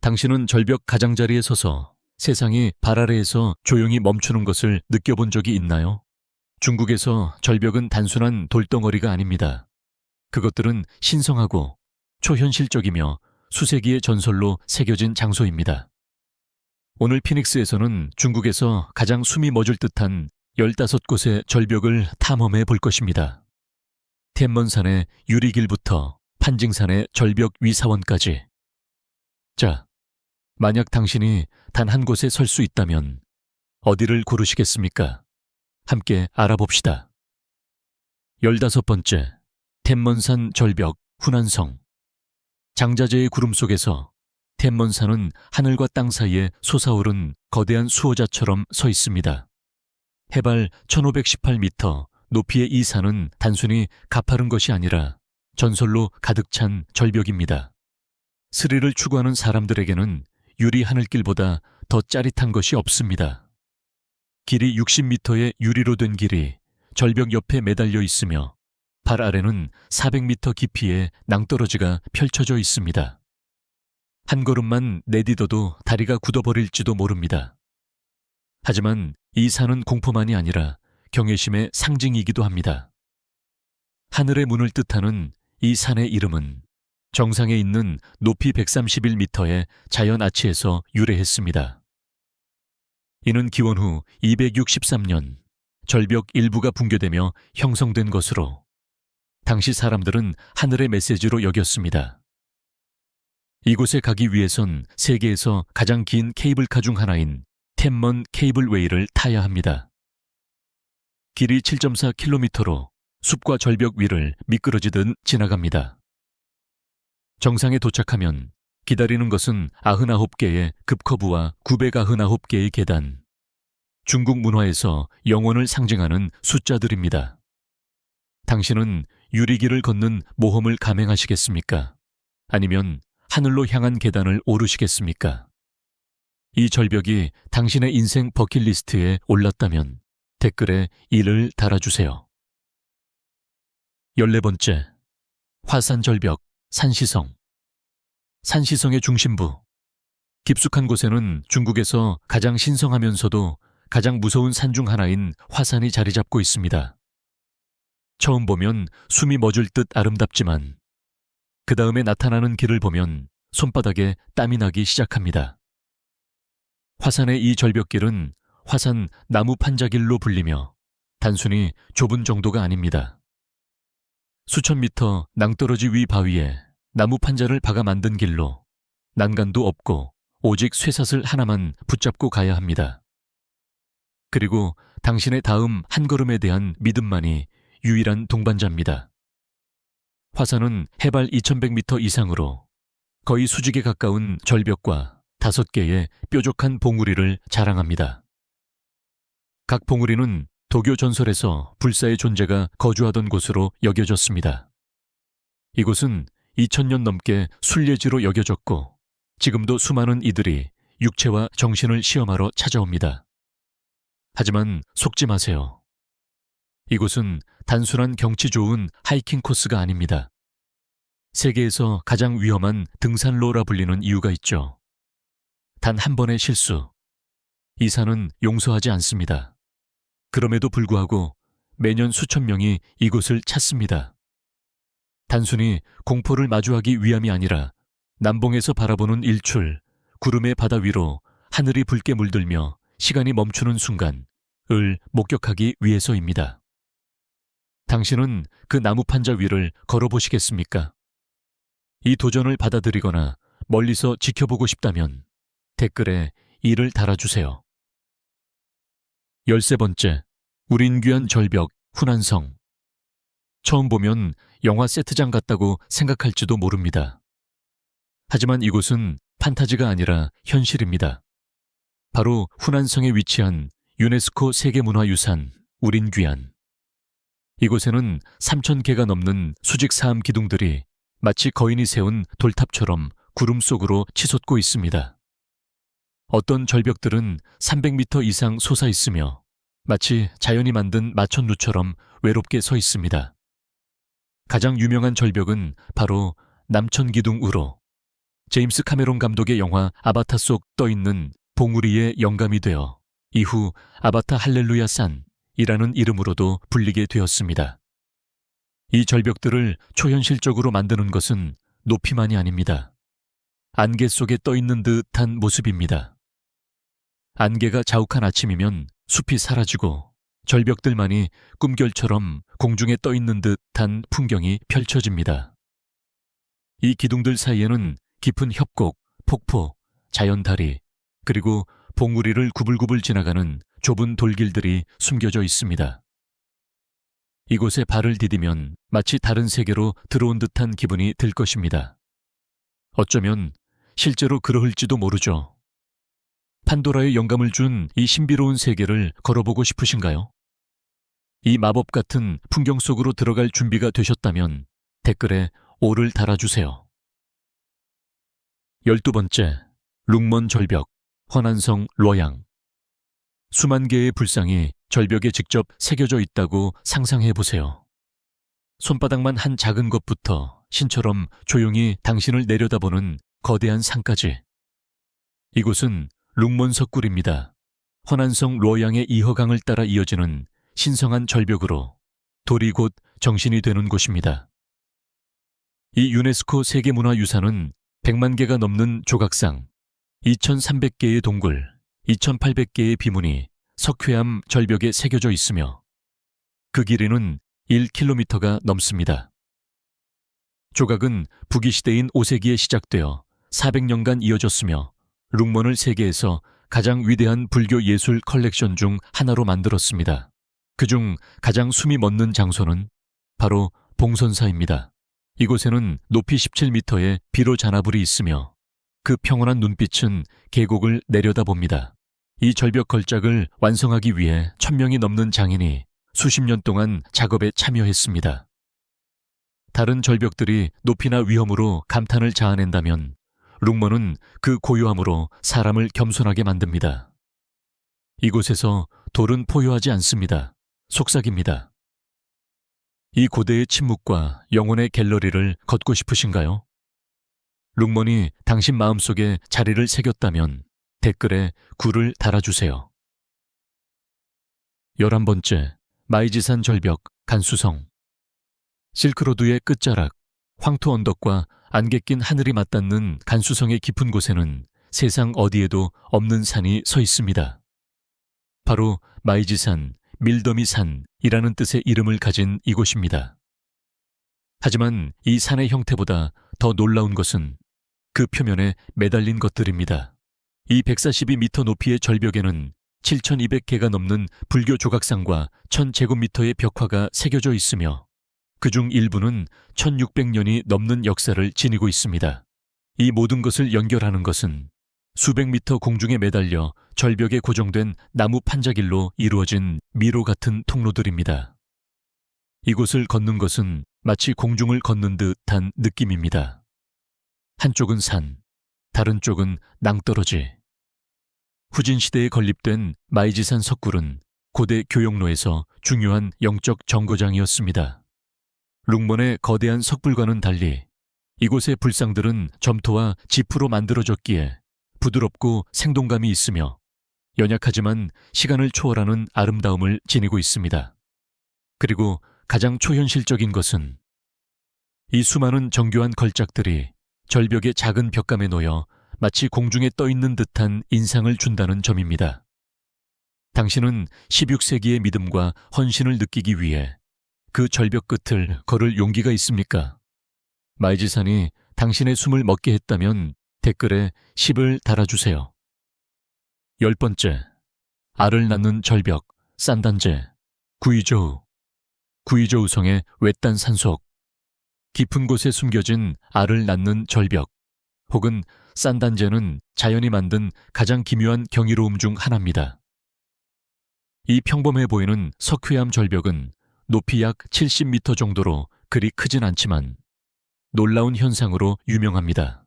당신은 절벽 가장자리에 서서 세상이 발 아래에서 조용히 멈추는 것을 느껴본 적이 있나요? 중국에서 절벽은 단순한 돌덩어리가 아닙니다. 그것들은 신성하고 초현실적이며 수세기의 전설로 새겨진 장소입니다. 오늘 피닉스에서는 중국에서 가장 숨이 멎을 듯한 15곳의 절벽을 탐험해 볼 것입니다. 텐먼산의 유리길부터 판징산의 절벽 위사원까지. 자, 만약 당신이 단 한 곳에 설 수 있다면 어디를 고르시겠습니까? 함께 알아봅시다. 15번째, 텐먼산 절벽 후난성. 장자재의 구름 속에서 텐먼산은 하늘과 땅 사이에 솟아오른 거대한 수호자처럼 서 있습니다. 해발 1518m 높이의 이 산은 단순히 가파른 것이 아니라 전설로 가득 찬 절벽입니다. 스릴을 추구하는 사람들에게는 유리 하늘길보다 더 짜릿한 것이 없습니다. 길이 60m의 유리로 된 길이 절벽 옆에 매달려 있으며 발 아래는 400m 깊이의 낭떠러지가 펼쳐져 있습니다. 한 걸음만 내디뎌도 다리가 굳어버릴지도 모릅니다. 하지만 이 산은 공포만이 아니라 경외심의 상징이기도 합니다. 하늘의 문을 뜻하는 이 산의 이름은 정상에 있는 높이 131m의 자연 아치에서 유래했습니다. 이는 기원 후 263년 절벽 일부가 붕괴되며 형성된 것으로 당시 사람들은 하늘의 메시지로 여겼습니다. 이곳에 가기 위해선 세계에서 가장 긴 케이블카 중 하나인 텐먼 케이블웨이를 타야 합니다. 길이 7.4km로 숲과 절벽 위를 미끄러지듯 지나갑니다. 정상에 도착하면 기다리는 것은 99개의 급커브와 999개의 계단. 중국 문화에서 영혼을 상징하는 숫자들입니다. 당신은 유리길을 걷는 모험을 감행하시겠습니까? 아니면 하늘로 향한 계단을 오르시겠습니까? 이 절벽이 당신의 인생 버킷리스트에 올랐다면 댓글에 1을 달아주세요. 14번째, 화산절벽 산시성. 산시성의 중심부. 깊숙한 곳에는 중국에서 가장 신성하면서도 가장 무서운 산 중 하나인 화산이 자리 잡고 있습니다. 처음 보면 숨이 멎을 듯 아름답지만 그 다음에 나타나는 길을 보면 손바닥에 땀이 나기 시작합니다. 화산의 이 절벽길은 화산 나무 판자길로 불리며 단순히 좁은 정도가 아닙니다. 수천 미터 낭떠러지 위 바위에 나무 판자를 박아 만든 길로 난간도 없고 오직 쇠사슬 하나만 붙잡고 가야 합니다. 그리고 당신의 다음 한 걸음에 대한 믿음만이 유일한 동반자입니다. 화산은 해발 2100m 이상으로 거의 수직에 가까운 절벽과 5개의 뾰족한 봉우리를 자랑합니다. 각 봉우리는 도교 전설에서 불사의 존재가 거주하던 곳으로 여겨졌습니다. 이곳은 2000년 넘게 순례지로 여겨졌고 지금도 수많은 이들이 육체와 정신을 시험하러 찾아옵니다. 하지만 속지 마세요. 이곳은 단순한 경치 좋은 하이킹 코스가 아닙니다. 세계에서 가장 위험한 등산로라 불리는 이유가 있죠. 단 한 번의 실수, 이 산은 용서하지 않습니다. 그럼에도 불구하고 매년 수천 명이 이곳을 찾습니다. 단순히 공포를 마주하기 위함이 아니라 남봉에서 바라보는 일출, 구름의 바다 위로 하늘이 붉게 물들며 시간이 멈추는 순간을 목격하기 위해서입니다. 당신은 그 나무 판자 위를 걸어보시겠습니까? 이 도전을 받아들이거나 멀리서 지켜보고 싶다면 댓글에 1을 달아주세요. 13번째, 우린 귀한 절벽 후난성. 처음 보면 영화 세트장 같다고 생각할지도 모릅니다. 하지만 이곳은 판타지가 아니라 현실입니다. 바로 후난성에 위치한 유네스코 세계문화유산 우린 귀한. 이곳에는 3000개가 넘는 수직사암 기둥들이 마치 거인이 세운 돌탑처럼 구름 속으로 치솟고 있습니다. 어떤 절벽들은 300m 이상 솟아 있으며 마치 자연이 만든 마천루처럼 외롭게 서 있습니다. 가장 유명한 절벽은 바로 남천기둥 우로. 제임스 카메론 감독의 영화 아바타 속 떠있는 봉우리의 영감이 되어 이후 아바타 할렐루야 산이라는 이름으로도 불리게 되었습니다. 이 절벽들을 초현실적으로 만드는 것은 높이만이 아닙니다. 안개 속에 떠있는 듯한 모습입니다. 안개가 자욱한 아침이면 숲이 사라지고 절벽들만이 꿈결처럼 공중에 떠있는 듯한 풍경이 펼쳐집니다. 이 기둥들 사이에는 깊은 협곡, 폭포, 자연다리, 그리고 봉우리를 구불구불 지나가는 좁은 돌길들이 숨겨져 있습니다. 이곳에 발을 디디면 마치 다른 세계로 들어온 듯한 기분이 들 것입니다. 어쩌면 실제로 그러할지도 모르죠. 판도라의 영감을 준 이 신비로운 세계를 걸어보고 싶으신가요? 이 마법 같은 풍경 속으로 들어갈 준비가 되셨다면 댓글에 5를 달아주세요. 12번째, 룽먼 절벽, 허난성 뤄양. 수만 개의 불상이 절벽에 직접 새겨져 있다고 상상해 보세요. 손바닥만 한 작은 것부터 신처럼 조용히 당신을 내려다보는 거대한 산까지. 이곳은 룽먼 석굴입니다. 허난성 뤄양의 이허강을 따라 이어지는 신성한 절벽으로 돌이 곧 정신이 되는 곳입니다. 이 유네스코 세계문화유산은 100만 개가 넘는 조각상, 2,300개의 동굴, 2,800개의 비문이 석회암 절벽에 새겨져 있으며 그 길이는 1km가 넘습니다. 조각은 북이시대인 5세기에 시작되어 400년간 이어졌으며 룽먼을 세계에서 가장 위대한 불교 예술 컬렉션 중 하나로 만들었습니다. 그중 가장 숨이 멎는 장소는 바로 봉선사입니다. 이곳에는 높이 17m의 비로 잔나불이 있으며 그 평온한 눈빛은 계곡을 내려다봅니다. 이 절벽 걸작을 완성하기 위해 1000명이 넘는 장인이 수십 년 동안 작업에 참여했습니다. 다른 절벽들이 높이나 위험으로 감탄을 자아낸다면 룽먼은 그 고요함으로 사람을 겸손하게 만듭니다. 이곳에서 돌은 포효하지 않습니다. 속삭입니다. 이 고대의 침묵과 영혼의 갤러리를 걷고 싶으신가요? 룽먼이 당신 마음속에 자리를 새겼다면 댓글에 9를 달아주세요. 11번째, 마이지산 절벽, 간수성. 실크로드의 끝자락, 황토 언덕과 안개 낀 하늘이 맞닿는 간수성의 깊은 곳에는 세상 어디에도 없는 산이 서 있습니다. 바로 마이지산, 밀더미산이라는 뜻의 이름을 가진 이곳입니다. 하지만 이 산의 형태보다 더 놀라운 것은 그 표면에 매달린 것들입니다. 이 142m 높이의 절벽에는 7,200개가 넘는 불교 조각상과 1000제곱미터의 벽화가 새겨져 있으며 그중 일부는 1600년이 넘는 역사를 지니고 있습니다. 이 모든 것을 연결하는 것은 수백 미터 공중에 매달려 절벽에 고정된 나무 판자길로 이루어진 미로 같은 통로들입니다. 이곳을 걷는 것은 마치 공중을 걷는 듯한 느낌입니다. 한쪽은 산, 다른 쪽은 낭떠러지. 후진 시대에 건립된 마이지산 석굴은 고대 교역로에서 중요한 영적 정거장이었습니다. 룽먼의 거대한 석불과는 달리 이곳의 불상들은 점토와 지프로 만들어졌기에 부드럽고 생동감이 있으며 연약하지만 시간을 초월하는 아름다움을 지니고 있습니다. 그리고 가장 초현실적인 것은 이 수많은 정교한 걸작들이 절벽의 작은 벽감에 놓여 마치 공중에 떠있는 듯한 인상을 준다는 점입니다. 당신은 16세기의 믿음과 헌신을 느끼기 위해 그 절벽 끝을 걸을 용기가 있습니까? 마이지산이 당신의 숨을 먹게 했다면 댓글에 10을 달아주세요. 10번째, 알을 낳는 절벽, 산단제, 구이저우. 구이저우성의 외딴 산속, 깊은 곳에 숨겨진 알을 낳는 절벽, 혹은 산단제는 자연이 만든 가장 기묘한 경이로움 중 하나입니다. 이 평범해 보이는 석회암 절벽은 높이 약 70m 정도로 그리 크진 않지만 놀라운 현상으로 유명합니다.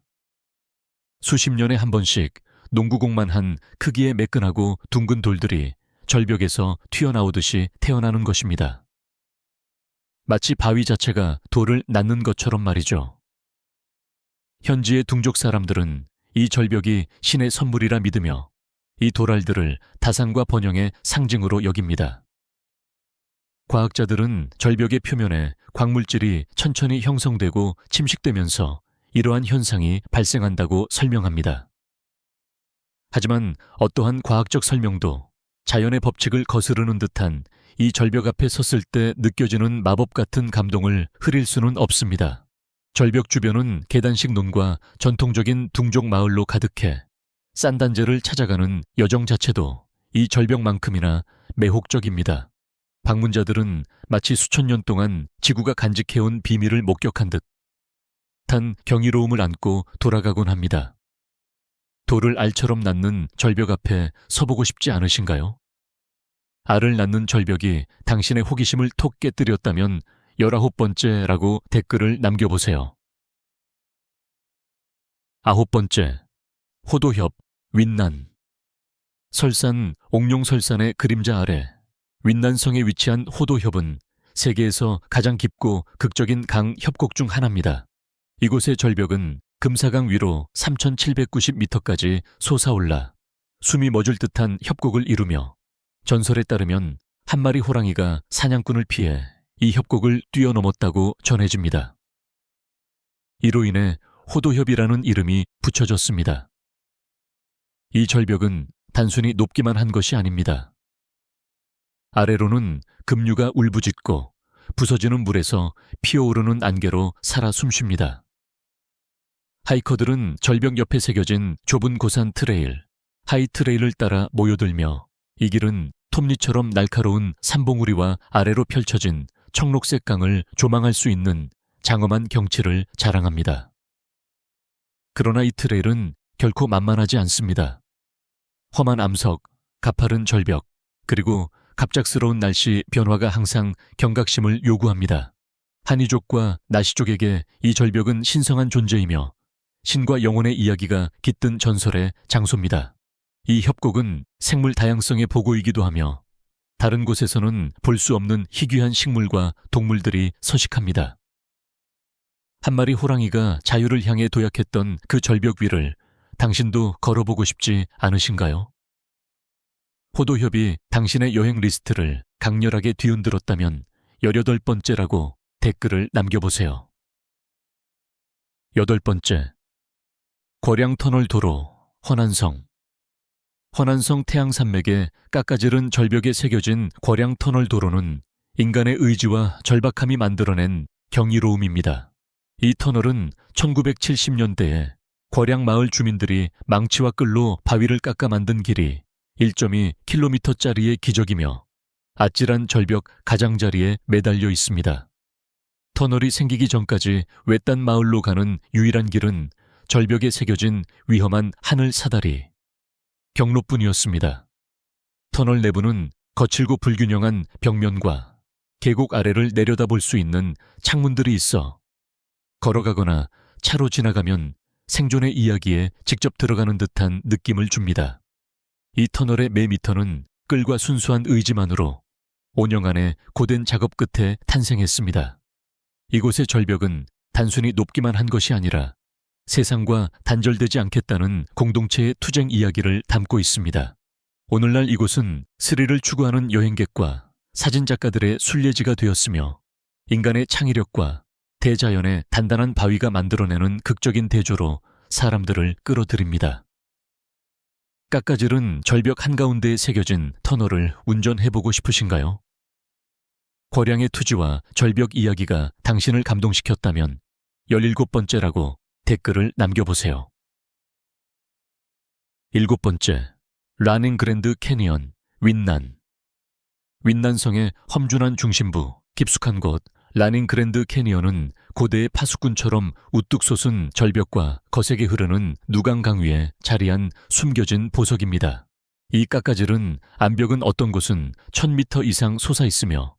수십 년에 한 번씩 농구공만 한 크기의 매끈하고 둥근 돌들이 절벽에서 튀어나오듯이 태어나는 것입니다. 마치 바위 자체가 돌을 낳는 것처럼 말이죠. 현지의 둥족 사람들은 이 절벽이 신의 선물이라 믿으며 이 도랄들을 다산과 번영의 상징으로 여깁니다. 과학자들은 절벽의 표면에 광물질이 천천히 형성되고 침식되면서 이러한 현상이 발생한다고 설명합니다. 하지만 어떠한 과학적 설명도 자연의 법칙을 거스르는 듯한 이 절벽 앞에 섰을 때 느껴지는 마법 같은 감동을 흐릴 수는 없습니다. 절벽 주변은 계단식 논과 전통적인 둥족 마을로 가득해 산단제를 찾아가는 여정 자체도 이 절벽만큼이나 매혹적입니다. 방문자들은 마치 수천 년 동안 지구가 간직해온 비밀을 목격한 듯한 경이로움을 안고 돌아가곤 합니다. 돌을 알처럼 낳는 절벽 앞에 서보고 싶지 않으신가요? 알을 낳는 절벽이 당신의 호기심을 톡 깨뜨렸다면 19번째라고 댓글을 남겨보세요. 9번째, 호도협, 윈난. 설산, 옥룡설산의 그림자 아래 윈난성에 위치한 호도협은 세계에서 가장 깊고 극적인 강 협곡 중 하나입니다. 이곳의 절벽은 금사강 위로 3,790m까지 솟아올라 숨이 멎을 듯한 협곡을 이루며 전설에 따르면 한 마리 호랑이가 사냥꾼을 피해 이 협곡을 뛰어넘었다고 전해집니다. 이로 인해 호도협이라는 이름이 붙여졌습니다. 이 절벽은 단순히 높기만 한 것이 아닙니다. 아래로는 급류가 울부짖고 부서지는 물에서 피어오르는 안개로 살아 숨쉽니다. 하이커들은 절벽 옆에 새겨진 좁은 고산 트레일, 하이트레일을 따라 모여들며 이 길은 톱니처럼 날카로운 산봉우리와 아래로 펼쳐진 청록색 강을 조망할 수 있는 장엄한 경치를 자랑합니다. 그러나 이 트레일은 결코 만만하지 않습니다. 험한 암석, 가파른 절벽, 그리고 갑작스러운 날씨 변화가 항상 경각심을 요구합니다. 한이족과 나시족에게 이 절벽은 신성한 존재이며 신과 영혼의 이야기가 깃든 전설의 장소입니다. 이 협곡은 생물 다양성의 보고이기도 하며 다른 곳에서는 볼 수 없는 희귀한 식물과 동물들이 서식합니다. 한 마리 호랑이가 자유를 향해 도약했던 그 절벽 위를 당신도 걸어보고 싶지 않으신가요? 호도협이 당신의 여행 리스트를 강렬하게 뒤흔들었다면 18번째라고 댓글을 남겨보세요. 8번째, 궈량터널 도로, 허난성. 허난성 태양산맥의 깎아지른 절벽에 새겨진 궈량터널 도로는 인간의 의지와 절박함이 만들어낸 경이로움입니다. 이 터널은 1970년대에 궈량 마을 주민들이 망치와 끌로 바위를 깎아 만든 길이 1.2km짜리의 기적이며 아찔한 절벽 가장자리에 매달려 있습니다. 터널이 생기기 전까지 외딴 마을로 가는 유일한 길은 절벽에 새겨진 위험한 하늘 사다리, 경로뿐이었습니다. 터널 내부는 거칠고 불균형한 벽면과 계곡 아래를 내려다볼 수 있는 창문들이 있어 걸어가거나 차로 지나가면 생존의 이야기에 직접 들어가는 듯한 느낌을 줍니다. 이 터널의 매 미터는 끌과 순수한 의지만으로 5년 안에 고된 작업 끝에 탄생했습니다. 이곳의 절벽은 단순히 높기만 한 것이 아니라 세상과 단절되지 않겠다는 공동체의 투쟁 이야기를 담고 있습니다. 오늘날 이곳은 스릴을 추구하는 여행객과 사진작가들의 순례지가 되었으며 인간의 창의력과 대자연의 단단한 바위가 만들어내는 극적인 대조로 사람들을 끌어들입니다. 깎아지른 절벽 한가운데에 새겨진 터널을 운전해보고 싶으신가요? 궈량의 투지와 절벽 이야기가 당신을 감동시켰다면 17번째라고 댓글을 남겨보세요. 7번째, 라닝 그랜드 캐니언, 윈난. 윈난성의 험준한 중심부, 깊숙한 곳, 라닝 그랜드 캐니언은 고대의 파수꾼처럼 우뚝 솟은 절벽과 거세게 흐르는 누강강 위에 자리한 숨겨진 보석입니다. 이 깎아지른 암벽은 어떤 곳은 1000m 이상 솟아있으며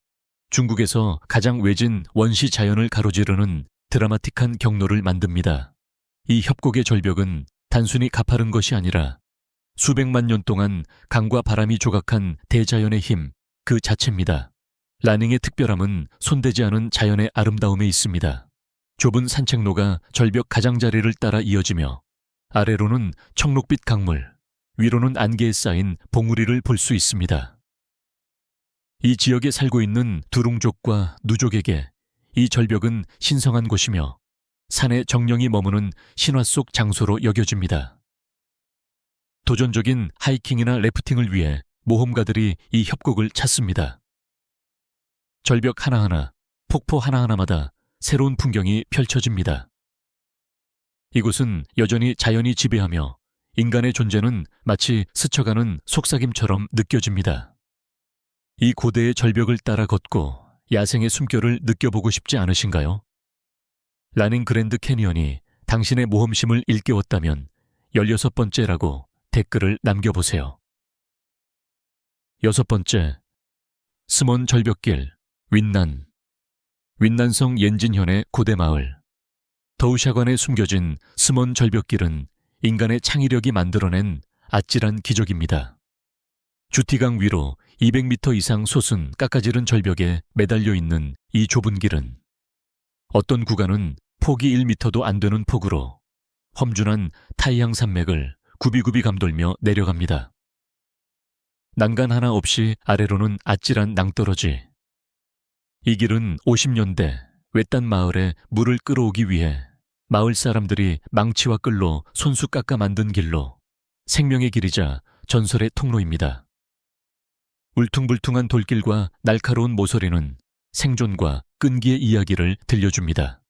중국에서 가장 외진 원시 자연을 가로지르는 드라마틱한 경로를 만듭니다. 이 협곡의 절벽은 단순히 가파른 것이 아니라 수백만 년 동안 강과 바람이 조각한 대자연의 힘 그 자체입니다. 라닝의 특별함은 손대지 않은 자연의 아름다움에 있습니다. 좁은 산책로가 절벽 가장자리를 따라 이어지며 아래로는 청록빛 강물, 위로는 안개에 쌓인 봉우리를 볼 수 있습니다. 이 지역에 살고 있는 두룽족과 누족에게 이 절벽은 신성한 곳이며 산의 정령이 머무는 신화 속 장소로 여겨집니다. 도전적인 하이킹이나 래프팅을 위해 모험가들이 이 협곡을 찾습니다. 절벽 하나하나, 폭포 하나하나마다 새로운 풍경이 펼쳐집니다. 이곳은 여전히 자연이 지배하며 인간의 존재는 마치 스쳐가는 속삭임처럼 느껴집니다. 이 고대의 절벽을 따라 걷고 야생의 숨결을 느껴보고 싶지 않으신가요? 라닝 그랜드 캐니언이 당신의 모험심을 일깨웠다면 16번째라고 댓글을 남겨보세요. 6번째, 스몬 절벽길, 윈난성 옌진현의 고대마을. 더우샤관에 숨겨진 스몬 절벽길은 인간의 창의력이 만들어낸 아찔한 기적입니다. 주티강 위로 200m 이상 솟은 깎아지른 절벽에 매달려 있는 이 좁은 길은 어떤 구간은 폭이 1m도 안 되는 폭우로 험준한 타이양 산맥을 굽이굽이 감돌며 내려갑니다. 난간 하나 없이 아래로는 아찔한 낭떠러지. 이 길은 50년대 외딴 마을에 물을 끌어오기 위해 마을 사람들이 망치와 끌로 손수 깎아 만든 길로 생명의 길이자 전설의 통로입니다. 울퉁불퉁한 돌길과 날카로운 모서리는 생존과 끈기의 이야기를 들려줍니다.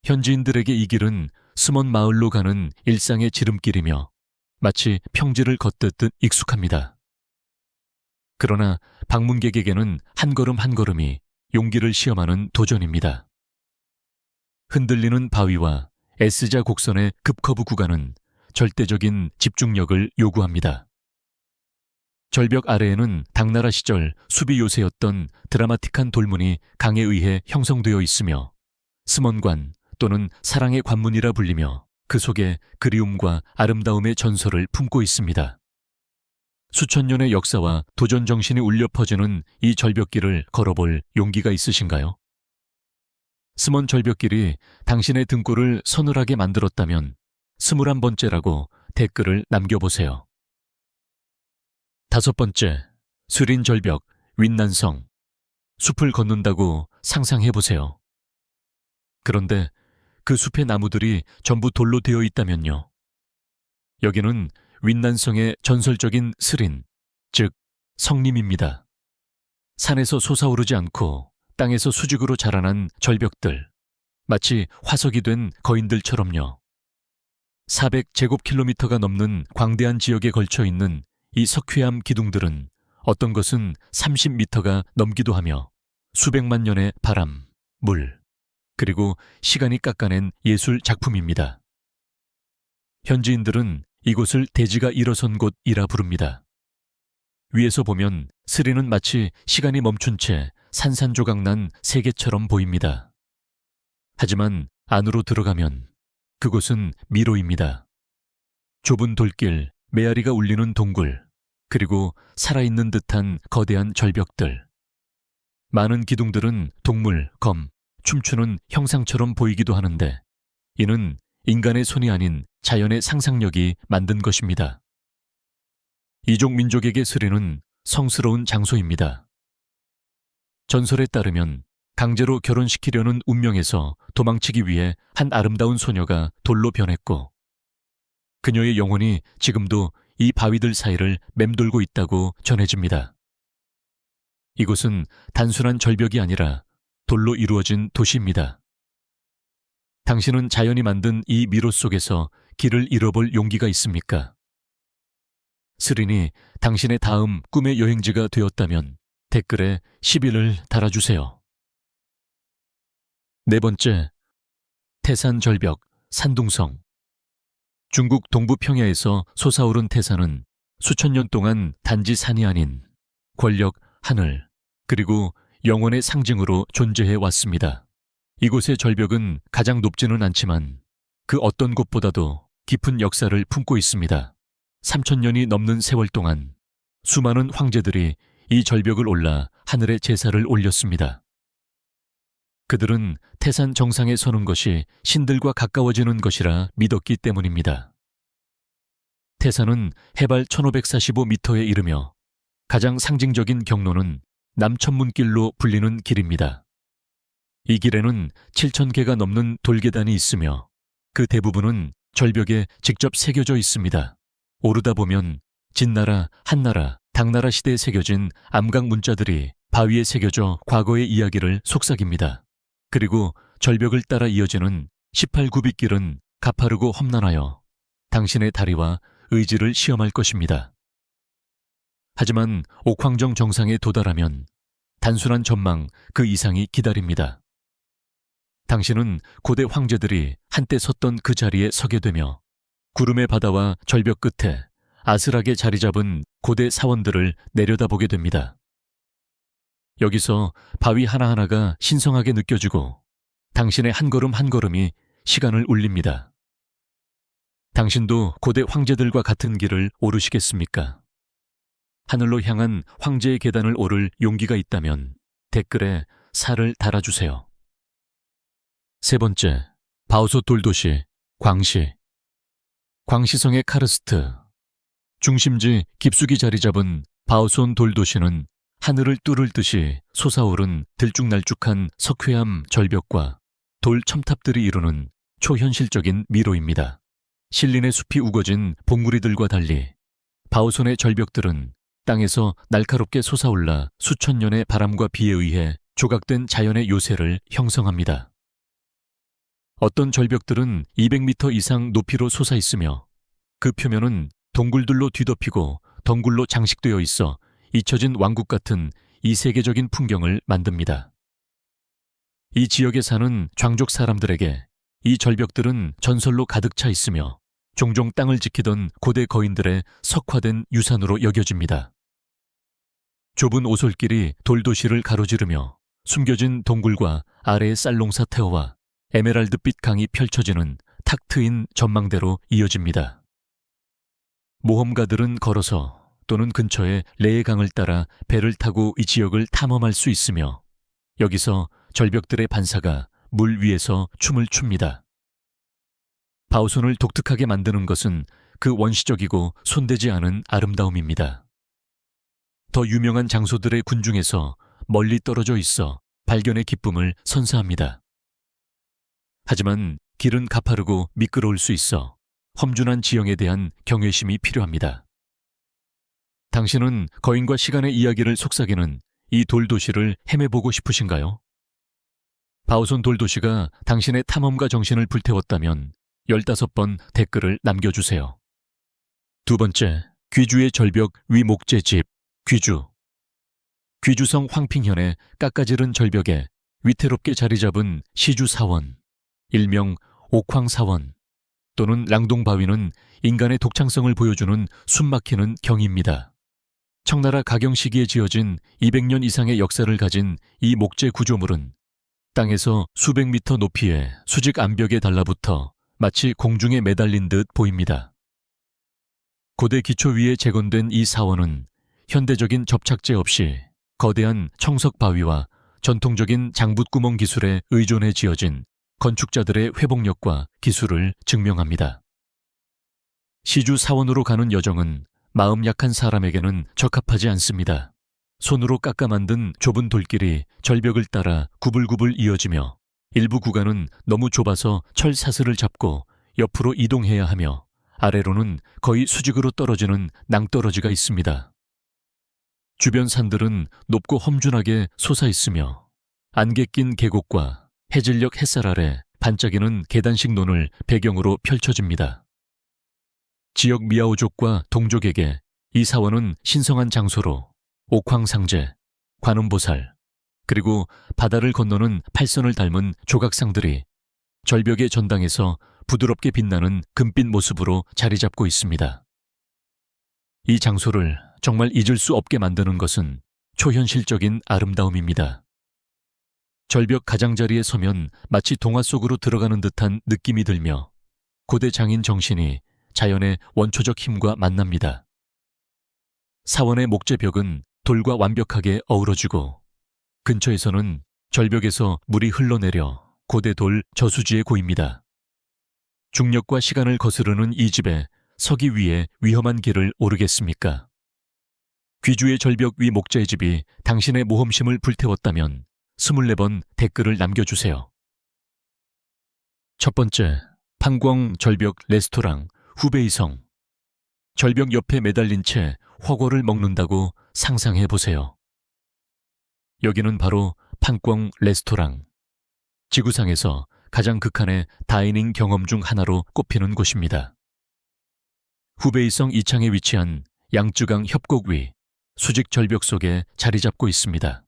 현지인들에게 이 길은 스몬 마을로 가는 일상의 지름길이며 마치 평지를 걷듯 익숙합니다. 그러나 방문객에게는 한 걸음 한 걸음이 용기를 시험하는 도전입니다. 흔들리는 바위와 S자 곡선의 급커브 구간은 절대적인 집중력을 요구합니다. 절벽 아래에는 당나라 시절 수비 요새였던 드라마틱한 돌문이 강에 의해 형성되어 있으며 스몬관 또는 사랑의 관문이라 불리며 그 속에 그리움과 아름다움의 전설을 품고 있습니다. 수천 년의 역사와 도전 정신이 울려 퍼지는 이 절벽길을 걸어볼 용기가 있으신가요? 스몬 절벽길이 당신의 등골을 서늘하게 만들었다면 21번째라고 댓글을 남겨보세요. 5번째, 수린 절벽, 윈난성. 숲을 걷는다고 상상해보세요. 그런데 그 숲의 나무들이 전부 돌로 되어 있다면요. 여기는 윈난성의 전설적인 스린, 즉 성림입니다. 산에서 솟아오르지 않고 땅에서 수직으로 자라난 절벽들, 마치 화석이 된 거인들처럼요. 400제곱킬로미터가 넘는 광대한 지역에 걸쳐 있는 이 석회암 기둥들은 어떤 것은 30m가 넘기도 하며 수백만 년의 바람, 물, 그리고 시간이 깎아낸 예술 작품입니다. 현지인들은 이곳을 대지가 일어선 곳이라 부릅니다. 위에서 보면 스리는 마치 시간이 멈춘 채 산산조각난 세계처럼 보입니다. 하지만 안으로 들어가면 그곳은 미로입니다. 좁은 돌길, 메아리가 울리는 동굴, 그리고 살아있는 듯한 거대한 절벽들. 많은 기둥들은 동물, 검, 춤추는 형상처럼 보이기도 하는데 이는 인간의 손이 아닌 자연의 상상력이 만든 것입니다. 이족 민족에게 스리는 성스러운 장소입니다. 전설에 따르면 강제로 결혼시키려는 운명에서 도망치기 위해 한 아름다운 소녀가 돌로 변했고 그녀의 영혼이 지금도 이 바위들 사이를 맴돌고 있다고 전해집니다. 이곳은 단순한 절벽이 아니라 돌로 이루어진 도시입니다. 당신은 자연이 만든 이 미로 속에서 길을 잃어볼 용기가 있습니까? 스린이 당신의 다음 꿈의 여행지가 되었다면 댓글에 10일을 달아주세요. 4번째, 태산 절벽, 산둥성. 중국 동부 평야에서 솟아오른 태산은 수천 년 동안 단지 산이 아닌 권력, 하늘, 그리고 영원의 상징으로 존재해 왔습니다. 이곳의 절벽은 가장 높지는 않지만 그 어떤 곳보다도 깊은 역사를 품고 있습니다. 3000년이 넘는 세월 동안 수많은 황제들이 이 절벽을 올라 하늘에 제사를 올렸습니다. 그들은 태산 정상에 서는 것이 신들과 가까워지는 것이라 믿었기 때문입니다. 태산은 해발 1545m에 이르며 가장 상징적인 경로는 남천문길로 불리는 길입니다. 이 길에는 7,000개가 넘는 돌계단이 있으며 그 대부분은 절벽에 직접 새겨져 있습니다. 오르다 보면 진나라, 한나라, 당나라 시대에 새겨진 암각 문자들이 바위에 새겨져 과거의 이야기를 속삭입니다. 그리고 절벽을 따라 이어지는 18구빗길은 가파르고 험난하여 당신의 다리와 의지를 시험할 것입니다. 하지만 옥황정 정상에 도달하면 단순한 전망 그 이상이 기다립니다. 당신은 고대 황제들이 한때 섰던 그 자리에 서게 되며 구름의 바다와 절벽 끝에 아슬하게 자리 잡은 고대 사원들을 내려다보게 됩니다. 여기서 바위 하나하나가 신성하게 느껴지고 당신의 한 걸음 한 걸음이 시간을 울립니다. 당신도 고대 황제들과 같은 길을 오르시겠습니까? 하늘로 향한 황제의 계단을 오를 용기가 있다면 댓글에 살을 달아주세요. 세 번째, 바오솥 돌도시, 광시. 광시성의 카르스트. 중심지 깊숙이 자리 잡은 바오손 돌도시는 하늘을 뚫을 듯이 솟아오른 들쭉날쭉한 석회암 절벽과 돌 첨탑들이 이루는 초현실적인 미로입니다. 신린의 숲이 우거진 봉우리들과 달리 바오손의 절벽들은 땅에서 날카롭게 솟아올라 수천 년의 바람과 비에 의해 조각된 자연의 요새를 형성합니다. 어떤 절벽들은 200m 이상 높이로 솟아 있으며 그 표면은 동굴들로 뒤덮이고 덩굴로 장식되어 있어 잊혀진 왕국 같은 이세계적인 풍경을 만듭니다. 이 지역에 사는 장족 사람들에게 이 절벽들은 전설로 가득 차 있으며 종종 땅을 지키던 고대 거인들의 석화된 유산으로 여겨집니다. 좁은 오솔길이 돌도시를 가로지르며 숨겨진 동굴과 아래의 쌀농사 태어와 에메랄드빛 강이 펼쳐지는 탁 트인 전망대로 이어집니다. 모험가들은 걸어서 또는 근처의 레의 강을 따라 배를 타고 이 지역을 탐험할 수 있으며 여기서 절벽들의 반사가 물 위에서 춤을 춥니다. 바오손을 독특하게 만드는 것은 그 원시적이고 손대지 않은 아름다움입니다. 더 유명한 장소들의 군중에서 멀리 떨어져 있어 발견의 기쁨을 선사합니다. 하지만 길은 가파르고 미끄러울 수 있어 험준한 지형에 대한 경외심이 필요합니다. 당신은 거인과 시간의 이야기를 속삭이는 이 돌도시를 헤매보고 싶으신가요? 바오손 돌도시가 당신의 탐험가 정신을 불태웠다면 15번 댓글을 남겨주세요. 두 번째, 귀주의 절벽 위 목재집, 귀주. 귀주성 황핑현의 깎아지른 절벽에 위태롭게 자리 잡은 시주사원, 일명 옥황사원 또는 랑동바위는 인간의 독창성을 보여주는 숨막히는 경입니다. 청나라 가경 시기에 지어진 200년 이상의 역사를 가진 이 목재 구조물은 땅에서 수백 미터 높이의 수직 암벽에 달라붙어 마치 공중에 매달린 듯 보입니다. 고대 기초 위에 재건된 이 사원은 현대적인 접착제 없이 거대한 청석 바위와 전통적인 장붓구멍 기술에 의존해 지어진 건축자들의 회복력과 기술을 증명합니다. 시주 사원으로 가는 여정은 마음 약한 사람에게는 적합하지 않습니다. 손으로 깎아 만든 좁은 돌길이 절벽을 따라 구불구불 이어지며 일부 구간은 너무 좁아서 철 사슬을 잡고 옆으로 이동해야 하며 아래로는 거의 수직으로 떨어지는 낭떠러지가 있습니다. 주변 산들은 높고 험준하게 솟아 있으며 안개 낀 계곡과 해질녘 햇살 아래 반짝이는 계단식 논을 배경으로 펼쳐집니다. 지역 미아오족과 동족에게 이 사원은 신성한 장소로 옥황상제, 관음보살, 그리고 바다를 건너는 팔선을 닮은 조각상들이 절벽의 전당에서 부드럽게 빛나는 금빛 모습으로 자리 잡고 있습니다. 이 장소를 정말 잊을 수 없게 만드는 것은 초현실적인 아름다움입니다. 절벽 가장자리에 서면 마치 동화 속으로 들어가는 듯한 느낌이 들며 고대 장인 정신이 자연의 원초적 힘과 만납니다. 사원의 목재벽은 돌과 완벽하게 어우러지고 근처에서는 절벽에서 물이 흘러내려 고대돌 저수지에 고입니다. 중력과 시간을 거스르는 이 집에 서기 위해 위험한 길을 오르겠습니까? 귀주의 절벽 위 목자의 집이 당신의 모험심을 불태웠다면 24번 댓글을 남겨주세요. 첫 번째, 판광 절벽 레스토랑 후베이성. 절벽 옆에 매달린 채 허거를 먹는다고 상상해 보세요. 여기는 바로 판광 레스토랑. 지구상에서 가장 극한의 다이닝 경험 중 하나로 꼽히는 곳입니다. 후베이성 이창에 위치한 양쯔강 협곡 위 수직 절벽 속에 자리 잡고 있습니다.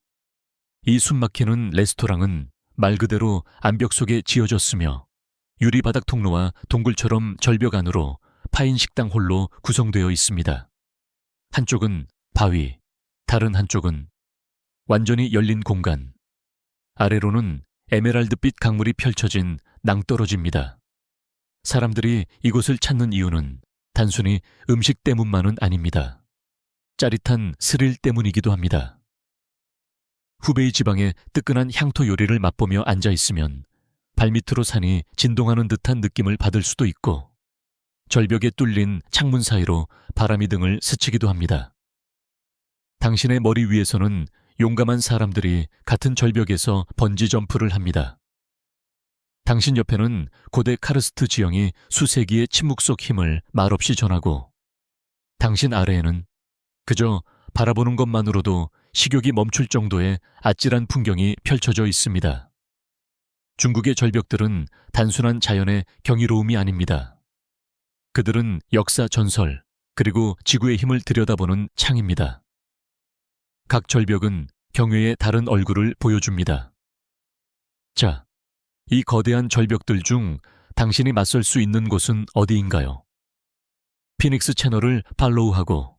이 숨막히는 레스토랑은 말 그대로 암벽 속에 지어졌으며 유리바닥 통로와 동굴처럼 절벽 안으로 파인 식당 홀로 구성되어 있습니다. 한쪽은 바위, 다른 한쪽은 완전히 열린 공간, 아래로는 에메랄드빛 강물이 펼쳐진 낭떠러지입니다. 사람들이 이곳을 찾는 이유는 단순히 음식 때문만은 아닙니다. 짜릿한 스릴 때문이기도 합니다. 후베이 지방의 뜨끈한 향토 요리를 맛보며 앉아있으면 발밑으로 산이 진동하는 듯한 느낌을 받을 수도 있고 절벽에 뚫린 창문 사이로 바람이 등을 스치기도 합니다. 당신의 머리 위에서는 용감한 사람들이 같은 절벽에서 번지 점프를 합니다. 당신 옆에는 고대 카르스트 지형이 수세기의 침묵 속 힘을 말없이 전하고 당신 아래에는 그저 바라보는 것만으로도 식욕이 멈출 정도의 아찔한 풍경이 펼쳐져 있습니다. 중국의 절벽들은 단순한 자연의 경이로움이 아닙니다. 그들은 역사 전설 그리고 지구의 힘을 들여다보는 창입니다. 각 절벽은 경외의 다른 얼굴을 보여줍니다. 자, 이 거대한 절벽들 중 당신이 맞설 수 있는 곳은 어디인가요? 피닉스 채널을 팔로우하고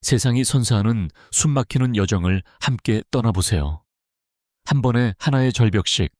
세상이 선사하는 숨막히는 여정을 함께 떠나보세요. 한 번에 하나의 절벽씩